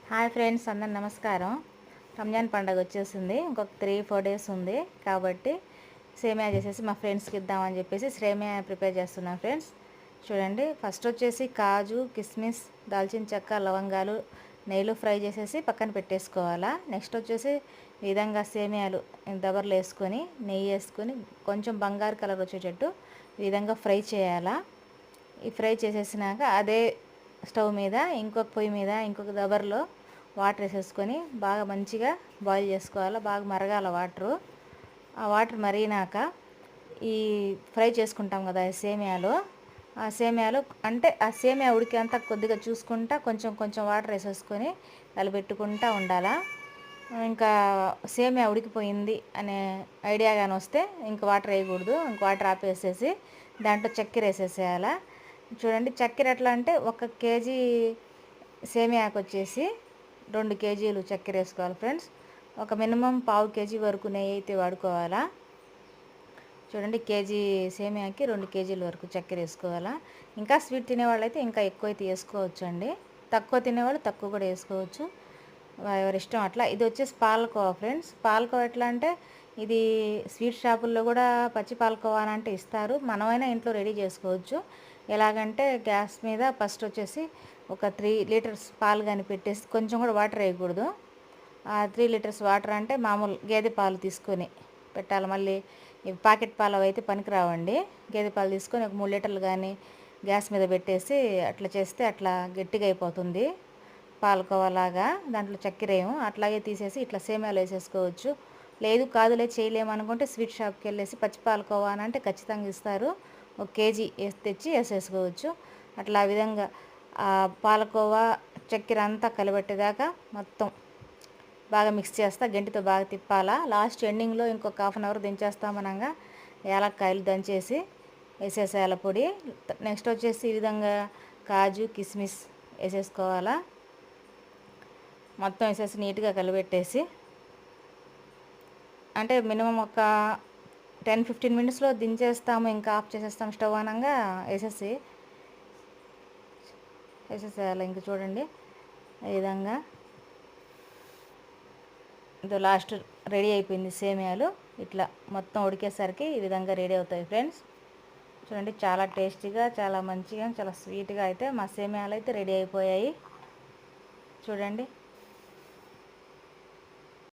Hi friends, అందరు నమస్కారం. రంజాన్ పండుగ వచ్చేసింది. ఇంకొక 3-4 డేస్ ఉంది కాబట్టి సేమియా చేసేసి మా ఫ్రెండ్స్కి ఇద్దామని చెప్పేసి సేమియా ప్రిపేర్ చేస్తున్నాను ఫ్రెండ్స్. చూడండి, ఫస్ట్ వచ్చేసి కాజు, కిస్మిస్, దాల్చిన చెక్క, లవంగాలు నెయ్యిలో ఫ్రై చేసేసి పక్కన పెట్టేసుకోవాలా. నెక్స్ట్ వచ్చేసి ఈ విధంగా సేమియాలు దబర్లు వేసుకొని నెయ్యి వేసుకొని కొంచెం బంగారు కలర్ వచ్చేటట్టు ఈ విధంగా ఫ్రై చేయాలా. ఈ ఫ్రై చేసేసినాక అదే స్టవ్ మీద ఇంకొక పొయ్యి మీద ఇంకొక దబర్లో వాటర్ వేసేసుకొని బాగా మంచిగా బాయిల్ చేసుకోవాలి. బాగా మరగాల వాటరు. ఆ వాటర్ మరిగినాక ఈ ఫ్రై చేసుకుంటాం కదా ఆ సేమియాలు అంటే ఆ సేమియా ఉడికేంత కొద్దిగా చూసుకుంటా కొంచెం కొంచెం వాటర్ వేసేసుకొని కలిపెట్టుకుంటూ ఉండాలా. ఇంకా సేమియా ఉడికిపోయింది అనే ఐడియా కానీ వస్తే ఇంక వాటర్ వేయకూడదు. ఇంక వాటర్ ఆపేసేసి దాంట్లో చక్కెర వేసేసేయాలా. చూడండి, చక్కెర ఎట్లా అంటే 1 కేజీ సేమియాకు వచ్చేసి 2 కేజీలు చక్కెర వేసుకోవాలి ఫ్రెండ్స్. ఒక మినిమం 1/2 కేజీ వరకు నెయ్యి అయితే వాడుకోవాలా. చూడండి, కేజీ సేమియాకి 2 కేజీల వరకు చక్కెర వేసుకోవాలా. ఇంకా స్వీట్ తినేవాళ్ళు అయితే ఇంకా ఎక్కువ అయితే వేసుకోవచ్చు అండి. తక్కువ తినేవాళ్ళు తక్కువ కూడా వేసుకోవచ్చు, ఎవరి ఇష్టం అట్లా. ఇది వచ్చేసి పాలకోవా ఫ్రెండ్స్. పాలకోవా ఎట్లా అంటే ఇది స్వీట్ షాపుల్లో కూడా పచ్చి పాలకోవా అంటే ఇస్తారు. మనమైనా ఇంట్లో రెడీ చేసుకోవచ్చు. ఎలాగంటే గ్యాస్ మీద ఫస్ట్ వచ్చేసి ఒక 3 లీటర్స్ పాలు కానీ పెట్టేసి కొంచెం కూడా వాటర్ వేయకూడదు. 3 లీటర్స్ వాటర్ అంటే మామూలు గేదె పాలు తీసుకొని పెట్టాలి. మళ్ళీ ఇవి ప్యాకెట్ పాలు అయితే పనికిరావండి. గేదె పాలు తీసుకొని ఒక 3 లీటర్లు కానీ గ్యాస్ మీద పెట్టేసి అట్లా చేస్తే అట్లా గట్టిగా అయిపోతుంది పాలకోవాలాగా. దాంట్లో చక్కెర అట్లాగే తీసేసి ఇట్లా సేమియాలు వేసేసుకోవచ్చు. లేదు కాదులే చేయలేము అనుకుంటే స్వీట్ షాప్కి వెళ్ళేసి పచ్చి పాలకోవా అని అంటే ఖచ్చితంగా ఇస్తారు. 1 కేజీ తెచ్చి వేసేసుకోవచ్చు. అట్లా ఆ విధంగా ఆ పాలకోవా చక్కెర అంతా కలిపెట్టేదాకా మొత్తం బాగా మిక్స్ చేస్తా, గంటితో బాగా తిప్పాలా. లాస్ట్ ఎండింగ్లో ఇంకొక 1/2 అవర్ దించేస్తామనగా యాలక్కాయలు దంచేసి వేసేసేయాల పొడి. నెక్స్ట్ వచ్చేసి ఈ విధంగా కాజు, కిస్మిస్ వేసేసుకోవాలా. మొత్తం వేసేసి నీట్గా కలిపెట్టేసి అంటే మినిమం ఒక 10-15 మినిట్స్లో దించేస్తాము, ఇంకా ఆఫ్ చేసేస్తాం స్టవ్ అనగా వేసేసేయాలి. ఇంక చూడండి, ఈ విధంగా ఇది లాస్ట్ రెడీ అయిపోయింది సేమియాలు. ఇట్లా మొత్తం ఉడికేసరికి ఈ విధంగా రెడీ అవుతాయి ఫ్రెండ్స్. చూడండి, చాలా టేస్టీగా, చాలా మంచిగా, చాలా స్వీట్గా అయితే మా సేమియాలు అయితే రెడీ అయిపోయాయి. చూడండి,